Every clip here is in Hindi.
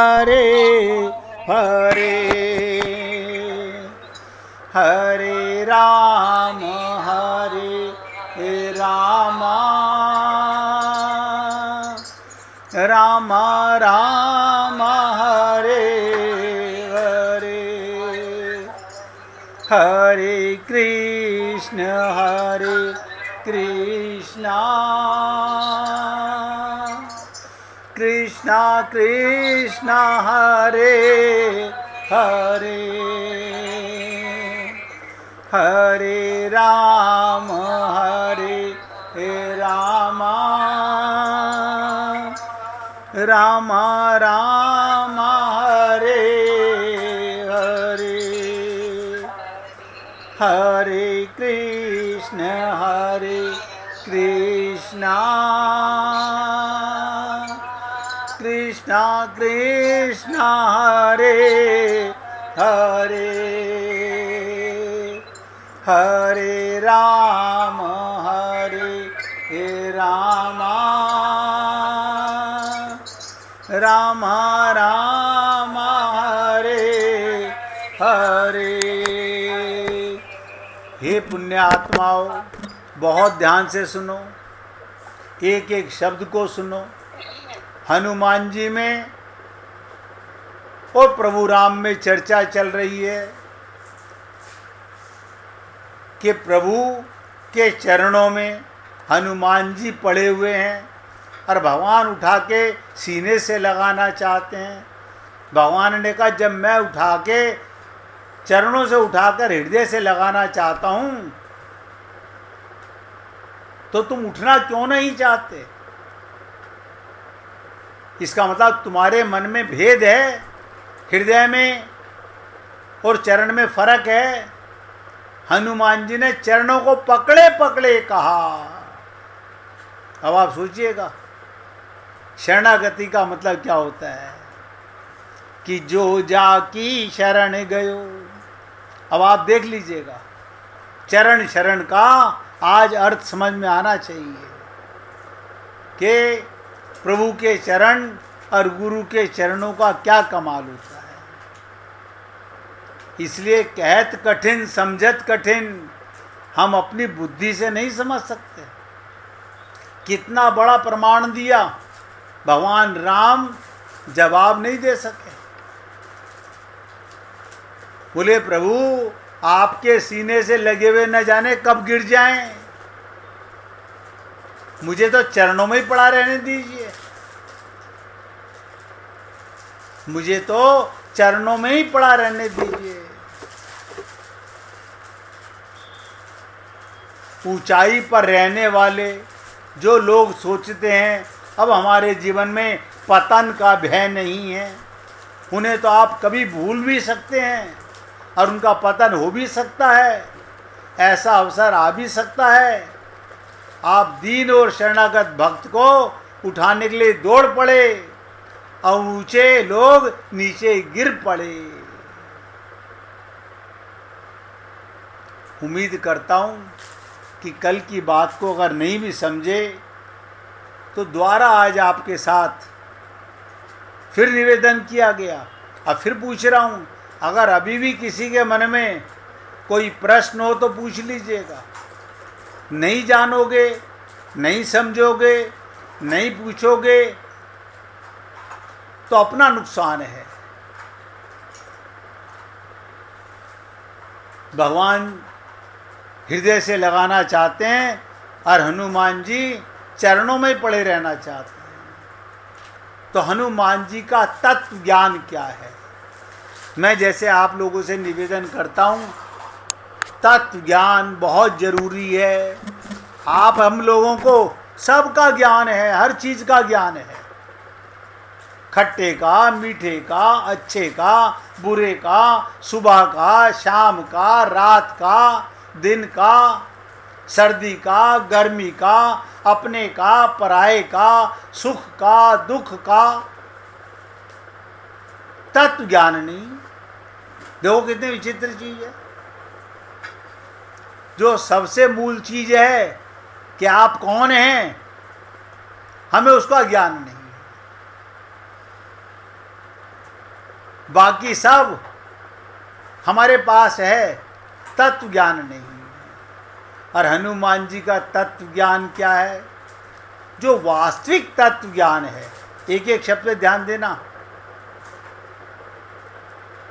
हरे हरे हरे राम राम राम हरे हरे हरे कृष्ण कृष्ण कृष्ण हरे हरे हरे राम राम राम हरे हरे हरे कृष्ण कृष्ण कृष्ण हरे हरे हरे राम राम राम हरे हरे। हे पुण्यात्माओं, बहुत ध्यान से सुनो, एक एक शब्द को सुनो। हनुमान जी में और प्रभु राम में चर्चा चल रही है कि प्रभु के चरणों में हनुमान जी पड़े हुए हैं और भगवान उठा के सीने से लगाना चाहते हैं। भगवान ने कहा, जब मैं उठा के चरणों से उठाकर हृदय से लगाना चाहता हूं तो तुम उठना क्यों नहीं चाहते? इसका मतलब तुम्हारे मन में भेद है, हृदय में और चरण में फर्क है। हनुमान जी ने चरणों को पकड़े पकड़े कहा। अब आप सोचिएगा, शरणागति का मतलब क्या होता है कि जो जाकी शरण गयो। अब आप देख लीजिएगा, चरण शरण का आज अर्थ समझ में आना चाहिए कि प्रभु के चरण और गुरु के चरणों का क्या कमाल होता है। इसलिए कहत कठिन समझत कठिन, हम अपनी बुद्धि से नहीं समझ सकते। कितना बड़ा प्रमाण दिया, भगवान राम जवाब नहीं दे सके। बोले, प्रभु आपके सीने से लगे हुए न जाने कब गिर जाएं, मुझे तो चरणों में ही पड़ा रहने दीजिए, मुझे तो चरणों में ही पड़ा रहने दीजिए। ऊंचाई पर रहने वाले जो लोग सोचते हैं अब हमारे जीवन में पतन का भय नहीं है, उन्हें तो आप कभी भूल भी सकते हैं और उनका पतन हो भी सकता है, ऐसा अवसर आ भी सकता है। आप दीन और शरणागत भक्त को उठाने के लिए दौड़ पड़े और ऊंचे लोग नीचे गिर पड़े। उम्मीद करता हूं कि कल की बात को अगर नहीं भी समझे तो दोबारा आज आपके साथ फिर निवेदन किया गया। अब फिर पूछ रहा हूं, अगर अभी भी किसी के मन में कोई प्रश्न हो तो पूछ लीजिएगा। नहीं जानोगे, नहीं समझोगे, नहीं पूछोगे तो अपना नुकसान है। भगवान हृदय से लगाना चाहते हैं और हनुमान जी चरणों में पड़े रहना चाहते हैं। तो हनुमान जी का तत्व ज्ञान क्या है? मैं जैसे आप लोगों से निवेदन करता हूँ, तत्व ज्ञान बहुत जरूरी है। आप हम लोगों को सबका ज्ञान है, हर चीज़ का ज्ञान है, खट्टे का, मीठे का, अच्छे का, बुरे का, सुबह का, शाम का, रात का, दिन का, सर्दी का, गर्मी का, अपने का, पराये का, सुख का, दुख का। तत्व ज्ञान नहीं। देखो कितनी विचित्र चीज है। जो सबसे मूल चीज है कि आप कौन हैं, हमें उसका ज्ञान नहीं। बाकी सब हमारे पास है, तत्व ज्ञान नहीं है। और हनुमान जी का तत्व ज्ञान क्या है? जो वास्तविक तत्व ज्ञान है, एक एक शब्द पे ध्यान देना,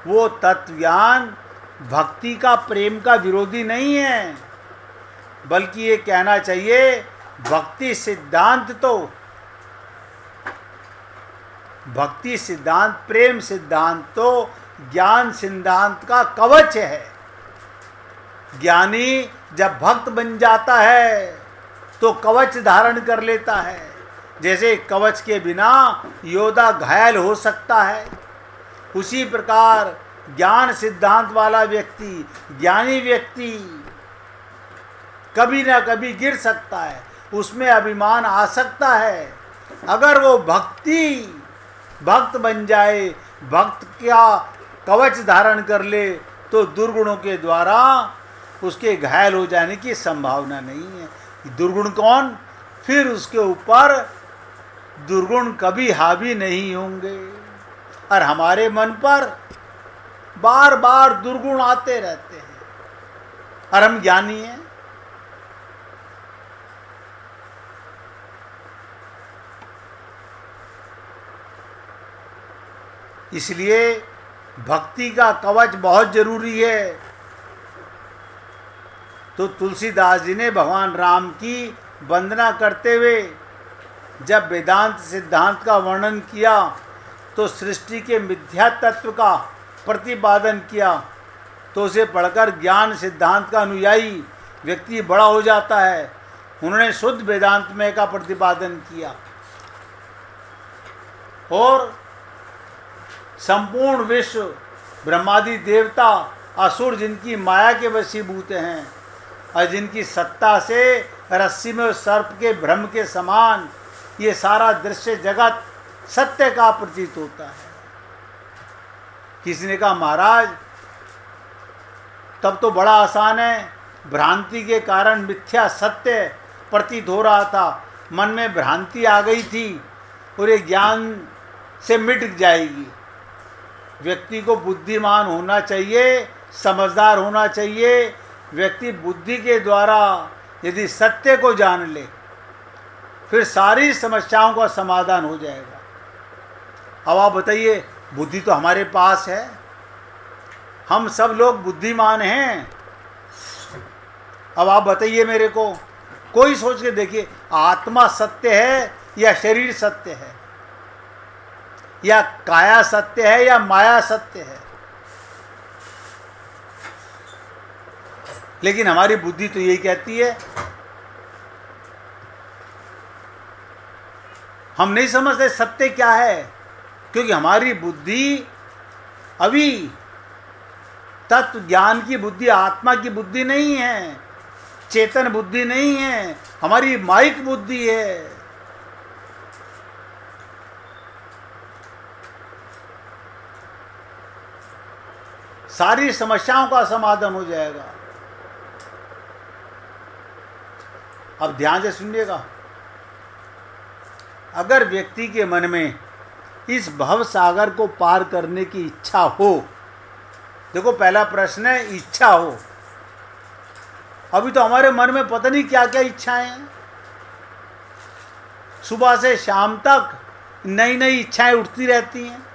वो तत्व ज्ञान भक्ति का, प्रेम का विरोधी नहीं है, बल्कि ये कहना चाहिए भक्ति सिद्धांत तो, भक्ति सिद्धांत, प्रेम सिद्धांत तो ज्ञान सिद्धांत का कवच है। ज्ञानी जब भक्त बन जाता है तो कवच धारण कर लेता है। जैसे कवच के बिना योद्धा घायल हो सकता है, उसी प्रकार ज्ञान सिद्धांत वाला व्यक्ति, ज्ञानी व्यक्ति कभी ना कभी गिर सकता है, उसमें अभिमान आ सकता है। अगर वो भक्त बन जाए, भक्त का कवच धारण कर ले, तो दुर्गुणों के द्वारा उसके घायल हो जाने की संभावना नहीं है। दुर्गुण कौन? फिर उसके ऊपर दुर्गुण कभी हावी नहीं होंगे। और हमारे मन पर बार बार दुर्गुण आते रहते हैं, और हम ज्ञानी हैं। इसलिए भक्ति का कवच बहुत जरूरी है। तो तुलसीदास जी ने भगवान राम की वंदना करते हुए जब वेदांत सिद्धांत का वर्णन किया, तो सृष्टि के मिथ्या तत्व का प्रतिपादन किया, तो उसे पढ़कर ज्ञान सिद्धांत का अनुयायी व्यक्ति बड़ा हो जाता है। उन्होंने शुद्ध वेदांत में का प्रतिपादन किया और संपूर्ण विश्व, ब्रह्मादि देवता, असुर जिनकी माया के वशीभूत हैं और जिनकी सत्ता से रस्सी में सर्प के भ्रम के समान ये सारा दृश्य जगत सत्य का प्रतीत होता है। किसी ने कहा महाराज तब तो बड़ा आसान है, भ्रांति के कारण मिथ्या सत्य प्रतीत हो रहा था, मन में भ्रांति आ गई थी और ये ज्ञान से मिट जाएगी। व्यक्ति को बुद्धिमान होना चाहिए, समझदार होना चाहिए। व्यक्ति बुद्धि के द्वारा यदि सत्य को जान ले, फिर सारी समस्याओं का समाधान हो जाएगा। अब आप बताइए, बुद्धि तो हमारे पास है, हम सब लोग बुद्धिमान हैं। अब आप बताइए मेरे को, कोई सोच के देखिए, आत्मा सत्य है या शरीर सत्य है, या काया सत्य है या माया सत्य है? लेकिन हमारी बुद्धि तो यही कहती है। हम नहीं समझते सत्य क्या है, क्योंकि हमारी बुद्धि अभी तत्व ज्ञान की बुद्धि, आत्मा की बुद्धि नहीं है, चेतन बुद्धि नहीं है, हमारी माइक बुद्धि है। सारी समस्याओं का समाधान हो जाएगा। अब ध्यान से सुनिएगा, अगर व्यक्ति के मन में इस भव सागर को पार करने की इच्छा हो, देखो पहला प्रश्न है इच्छा हो। अभी तो हमारे मन में पता नहीं क्या क्या इच्छाएं हैं, सुबह से शाम तक नई नई इच्छाएं उठती रहती हैं,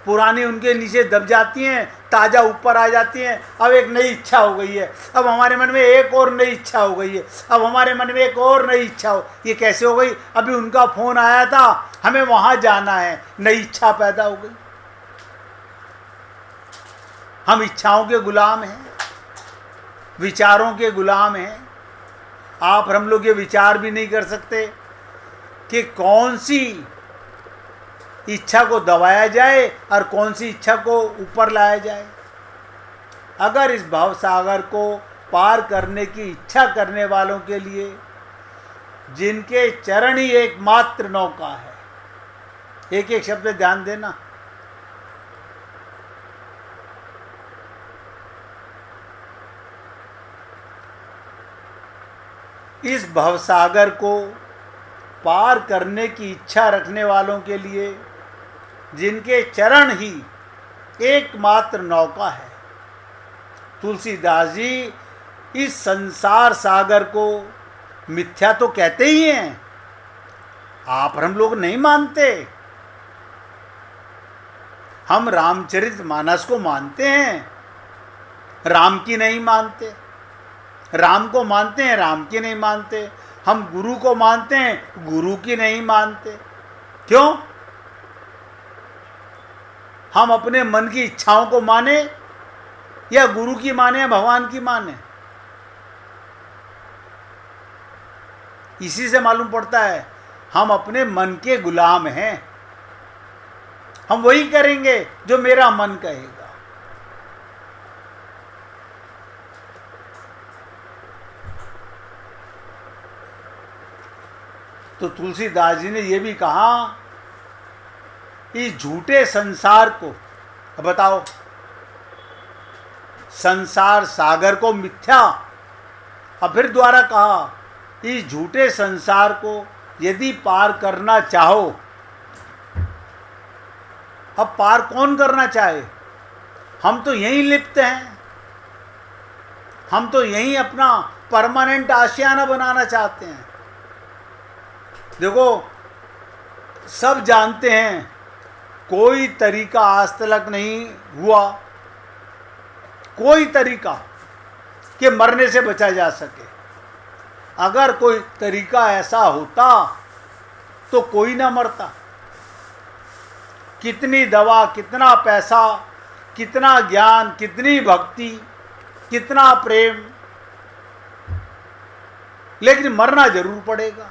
पुरानी उनके नीचे दब जाती हैं, ताज़ा ऊपर आ जाती हैं। अब एक नई इच्छा हो गई है, अब हमारे मन में एक और नई इच्छा हो गई है, अब हमारे मन में एक और नई इच्छा हो। ये कैसे हो गई? अभी उनका फोन आया था, हमें वहां जाना है, नई इच्छा पैदा हो गई। हम इच्छाओं के गुलाम हैं, विचारों के गुलाम हैं। आप हम लोग ये विचार भी नहीं कर सकते कि कौन सी इच्छा को दबाया जाए और कौन सी इच्छा को ऊपर लाया जाए। अगर इस भव सागर को पार करने की इच्छा करने वालों के लिए, जिनके चरण ही एकमात्र नौका है, एक एक शब्द ध्यान देना, इस भव सागर को पार करने की इच्छा रखने वालों के लिए, जिनके चरण ही एकमात्र नौका है। तुलसीदास जी इस संसार सागर को मिथ्या तो कहते ही हैं, आप और हम लोग नहीं मानते। हम रामचरितमानस को मानते हैं, राम की नहीं मानते। राम को मानते हैं, राम की नहीं मानते। हम गुरु को मानते हैं, गुरु की नहीं मानते। क्यों? हम अपने मन की इच्छाओं को माने या गुरु की माने या भगवान की माने? इसी से मालूम पड़ता है हम अपने मन के गुलाम हैं। हम वही करेंगे जो मेरा मन कहेगा। तो तुलसीदास जी ने यह भी कहा, इस झूठे संसार को, अब बताओ, संसार सागर को मिथ्या, और फिर द्वारा कहा इस झूठे संसार को यदि पार करना चाहो। अब पार कौन करना चाहे? हम तो यहीं लिप्त हैं। हम तो यहीं अपना परमानेंट आशियाना बनाना चाहते हैं। देखो, सब जानते हैं कोई तरीका आज तक नहीं हुआ, कोई तरीका कि मरने से बचा जा सके। अगर कोई तरीका ऐसा होता तो कोई ना मरता। कितनी दवा, कितना पैसा, कितना ज्ञान, कितनी भक्ति, कितना प्रेम, लेकिन मरना जरूर पड़ेगा।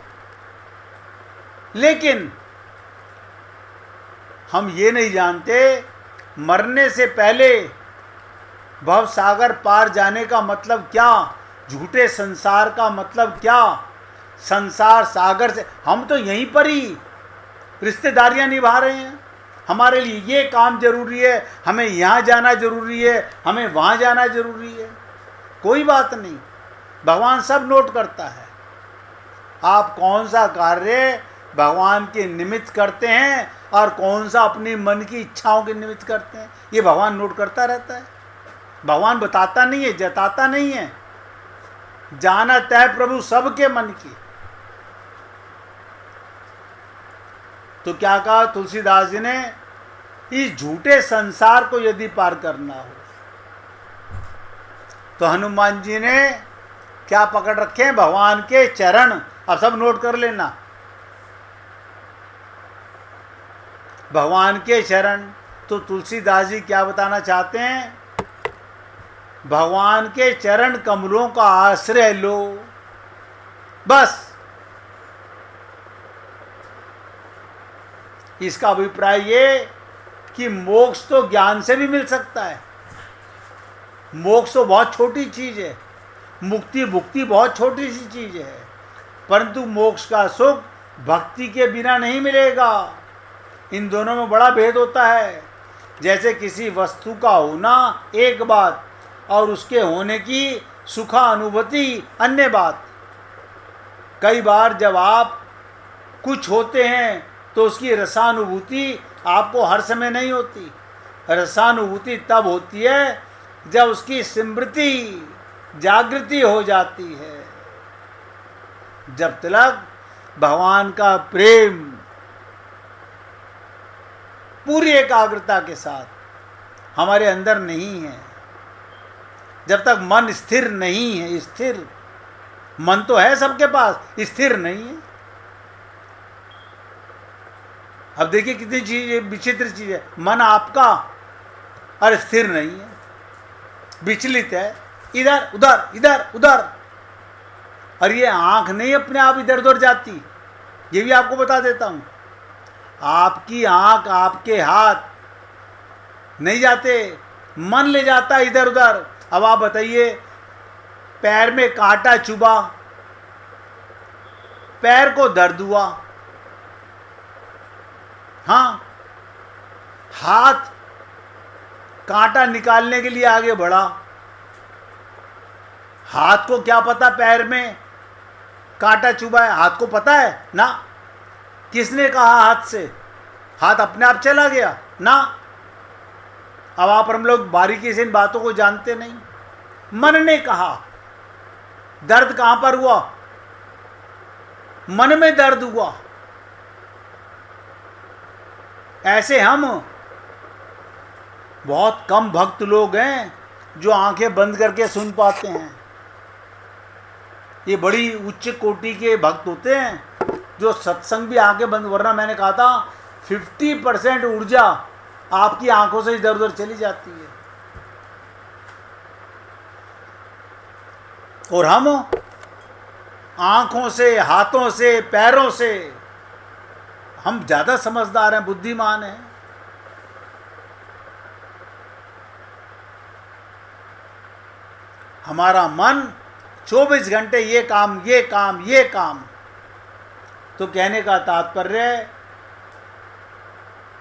लेकिन हम ये नहीं जानते मरने से पहले भव सागर पार जाने का मतलब क्या, झूठे संसार का मतलब क्या। संसार सागर से हम तो यहीं पर ही रिश्तेदारियां निभा रहे हैं। हमारे लिए ये काम जरूरी है, हमें यहाँ जाना जरूरी है, हमें वहाँ जाना जरूरी है। कोई बात नहीं, भगवान सब नोट करता है। आप कौन सा कार्य भगवान के निमित्त करते हैं और कौन सा अपनी मन की इच्छाओं के निमित्त करते हैं, ये भगवान नोट करता रहता है। भगवान बताता नहीं है, जताता नहीं है। जानत है प्रभु सबके मन की। तो क्या कहा तुलसीदास जी ने, इस झूठे संसार को यदि पार करना हो तो हनुमान जी ने क्या पकड़ रखे हैं? भगवान के चरण। अब सब नोट कर लेना, भगवान के चरण। तो तुलसीदास जी क्या बताना चाहते हैं? भगवान के चरण कमलों का आश्रय लो, बस। इसका अभिप्राय ये कि मोक्ष तो ज्ञान से भी मिल सकता है। मोक्ष तो बहुत छोटी चीज है, मुक्ति भुक्ति बहुत छोटी सी चीज है, परंतु मोक्ष का सुख भक्ति के बिना नहीं मिलेगा। इन दोनों में बड़ा भेद होता है। जैसे किसी वस्तु का होना एक बात और उसके होने की सुखा अनुभूति अन्य बात। कई बार जब आप कुछ होते हैं तो उसकी रसानुभूति आपको हर समय नहीं होती। रसानुभूति तब होती है जब उसकी स्मृति जागृति हो जाती है। जब तक भगवान का प्रेम पूरी एकाग्रता के साथ हमारे अंदर नहीं है, जब तक मन स्थिर नहीं है, स्थिर मन तो है सबके पास, स्थिर नहीं है। अब देखिए कितनी चीज विचित्र चीज है, मन आपका और स्थिर नहीं है, विचलित है, इधर उधर इधर उधर। और ये आंख नहीं अपने आप इधर उधर जाती, ये भी आपको बता देता हूं। आपकी आंख, आपके हाथ नहीं जाते, मन ले जाता है इधर उधर। अब आप बताइए, पैर में कांटा चुभा, पैर को दर्द हुआ, हाँ, हाथ कांटा निकालने के लिए आगे बढ़ा। हाथ को क्या पता पैर में कांटा चुभा है? हाथ को पता है ना? किसने कहा हाथ से? हाथ अपने आप चला गया ना? अब आप हम लोग बारीकी से इन बातों को जानते नहीं। मन ने कहा, दर्द कहां पर हुआ? मन में दर्द हुआ। ऐसे हम बहुत कम भक्त लोग हैं जो आंखें बंद करके सुन पाते हैं। ये बड़ी उच्च कोटि के भक्त होते हैं जो सत्संग भी आंखें बंद, वरना मैंने कहा था 50% ऊर्जा आपकी आंखों से इधर उधर चली जाती है। और हम आंखों से, हाथों से, पैरों से हम ज्यादा समझदार हैं, बुद्धिमान हैं। हमारा मन 24 घंटे ये काम, ये काम, ये काम। तो कहने का तात्पर्य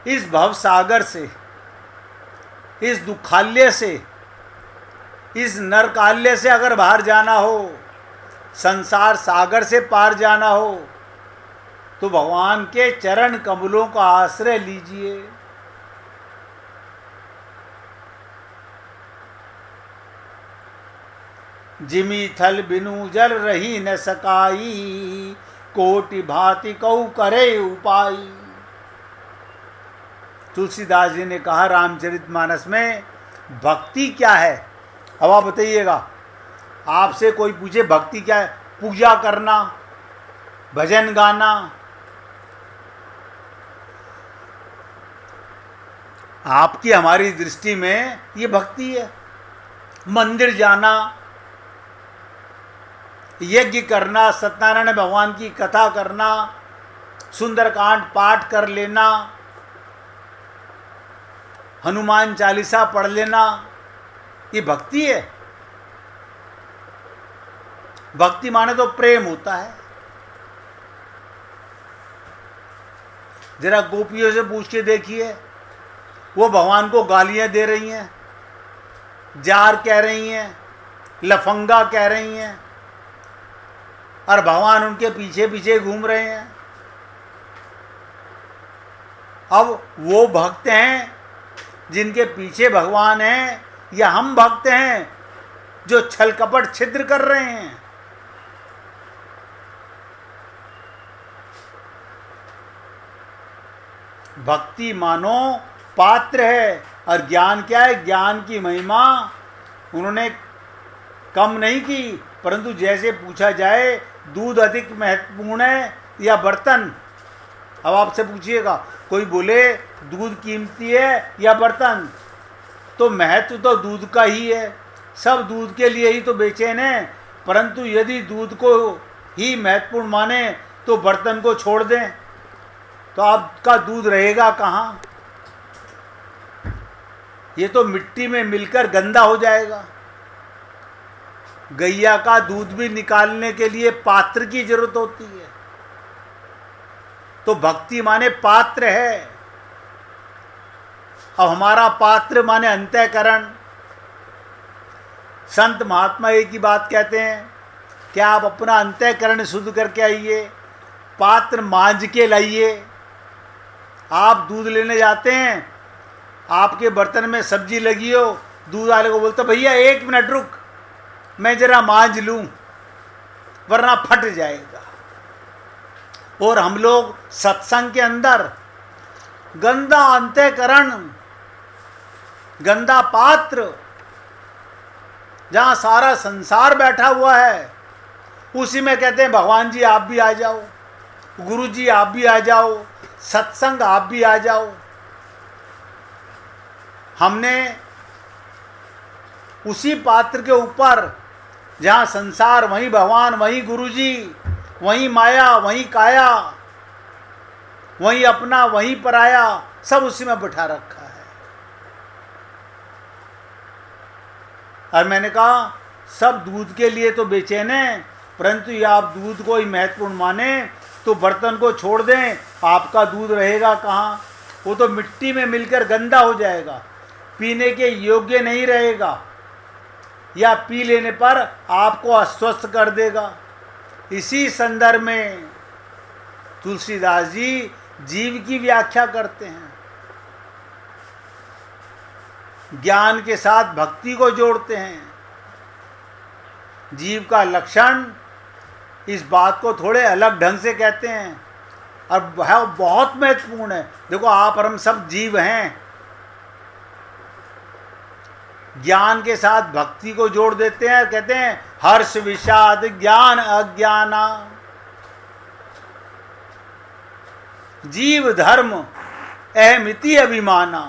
इस भव सागर से, इस दुखाल्य से, इस नरकाल्य से अगर बाहर जाना हो, संसार सागर से पार जाना हो, तो भगवान के चरण कमलों का आश्रय लीजिए। जिमी थल बिनु जल रही न सकाई, कोटि भांति कऊ करे उपाय। तुलसीदास जी ने कहा रामचरितमानस में, भक्ति क्या है? अब आप बताइएगा। आपसे कोई पूछे भक्ति क्या है? पूजा करना, भजन गाना। आपकी हमारी दृष्टि में ये भक्ति है। मंदिर जाना, यज्ञ करना, सत्यनारायण भगवान की कथा करना, सुंदरकांड पाठ कर लेना, हनुमान चालीसा पढ़ लेना, ये भक्ति है? भक्ति माने तो प्रेम होता है। जरा गोपियों से पूछ के देखिए, वो भगवान को गालियां दे रही हैं, जार कह रही हैं, लफंगा कह रही हैं, और भगवान उनके पीछे पीछे घूम रहे हैं। अब वो भक्त हैं जिनके पीछे भगवान हैं, या हम भक्त हैं जो छल कपट छिद्र कर रहे हैं? भक्ति मानो पात्र है, और ज्ञान क्या है? ज्ञान की महिमा उन्होंने कम नहीं की, परंतु जैसे पूछा जाए दूध अधिक महत्वपूर्ण है या बर्तन? अब आपसे पूछिएगा, कोई बोले दूध कीमती है या बर्तन, तो महत्व तो दूध का ही है। सब दूध के लिए ही तो बेचैन हैं। परंतु यदि दूध को ही महत्वपूर्ण माने तो बर्तन को छोड़ दें, तो आपका दूध रहेगा कहाँ? ये तो मिट्टी में मिलकर गंदा हो जाएगा। गैया का दूध भी निकालने के लिए पात्र की जरूरत होती है। तो भक्ति माने पात्र है। अब हमारा पात्र माने अंतःकरण। संत महात्मा एक ही बात कहते हैं, क्या आप अपना अंतःकरण शुद्ध करके आइए, पात्र मांझ के लाइए। आप दूध लेने जाते हैं, आपके बर्तन में सब्जी लगी हो, दूध वाले को बोलते भैया 1 मिनट रुक, मैं जरा मांझ लूं वरना फट जाएगा। और हम लोग सत्संग के अंदर गंदा अंतःकरण, गंदा पात्र, जहां सारा संसार बैठा हुआ है, उसी में कहते हैं भगवान जी आप भी आ जाओ, गुरु जी आप भी आ जाओ, सत्संग आप भी आ जाओ। हमने उसी पात्र के ऊपर, जहाँ संसार वहीं भगवान, वहीं गुरु जी, वहीं माया, वहीं काया, वहीं अपना, वहीं पराया, सब उसी में बिठा रखा है। और मैंने कहा सब दूध के लिए तो बेचैन हैं, परंतु ये आप दूध को ही महत्वपूर्ण माने तो बर्तन को छोड़ दें, आपका दूध रहेगा कहाँ? वो तो मिट्टी में मिलकर गंदा हो जाएगा, पीने के योग्य नहीं रहेगा, या पी लेने पर आपको अस्वस्थ कर देगा। इसी संदर्भ में तुलसीदास जी जीव की व्याख्या करते हैं। ज्ञान के साथ भक्ति को जोड़ते हैं। जीव का लक्षण इस बात को थोड़े अलग ढंग से कहते हैं और वह बहुत महत्वपूर्ण है। देखो, आप और हम सब जीव हैं, ज्ञान के साथ भक्ति को जोड़ देते हैं, कहते हैं हर्ष विषाद ज्ञान अज्ञाना, जीव धर्म अहमिति अभिमाना।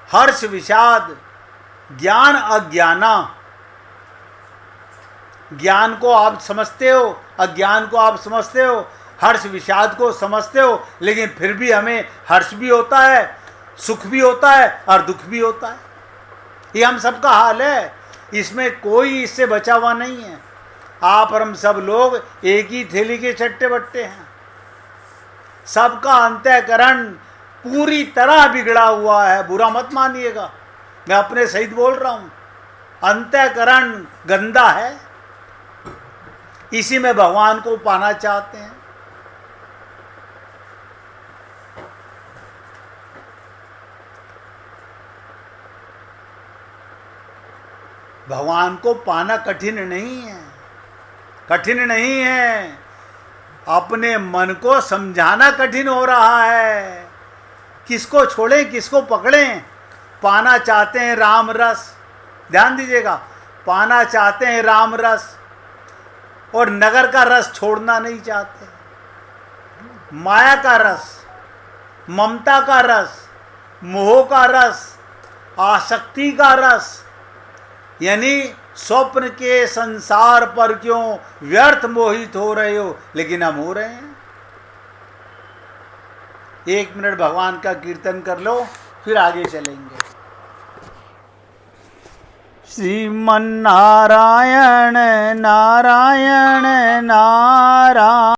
हर्ष विषाद ज्ञान अज्ञाना, ज्ञान को आप समझते हो, अज्ञान को आप समझते हो, हर्ष विषाद को समझते हो, लेकिन फिर भी हमें हर्ष भी होता है, सुख भी होता है और दुख भी होता है। ये हम सबका हाल है, इसमें कोई इससे बचा हुआ नहीं है। आप और हम सब लोग एक ही थैली के चट्टे बट्टे हैं। सबका अंतःकरण पूरी तरह बिगड़ा हुआ है, बुरा मत मानिएगा, मैं अपने सहित बोल रहा हूं। अंतःकरण गंदा है, इसी में भगवान को पाना चाहते हैं। भगवान को पाना कठिन नहीं है, कठिन नहीं है, अपने मन को समझाना कठिन हो रहा है। किसको छोड़ें, किसको पकड़ें? पाना चाहते हैं राम रस, ध्यान दीजिएगा, पाना चाहते हैं राम रस और नगर का रस छोड़ना नहीं चाहते। माया का रस, ममता का रस, मोह का रस, आसक्ति का रस, यानी स्वप्न के संसार पर क्यों व्यर्थ मोहित हो रहे हो, लेकिन हम हो रहे हैं। 1 मिनट भगवान का कीर्तन कर लो, फिर आगे चलेंगे। श्रीमन नारायण नारायण नारायण।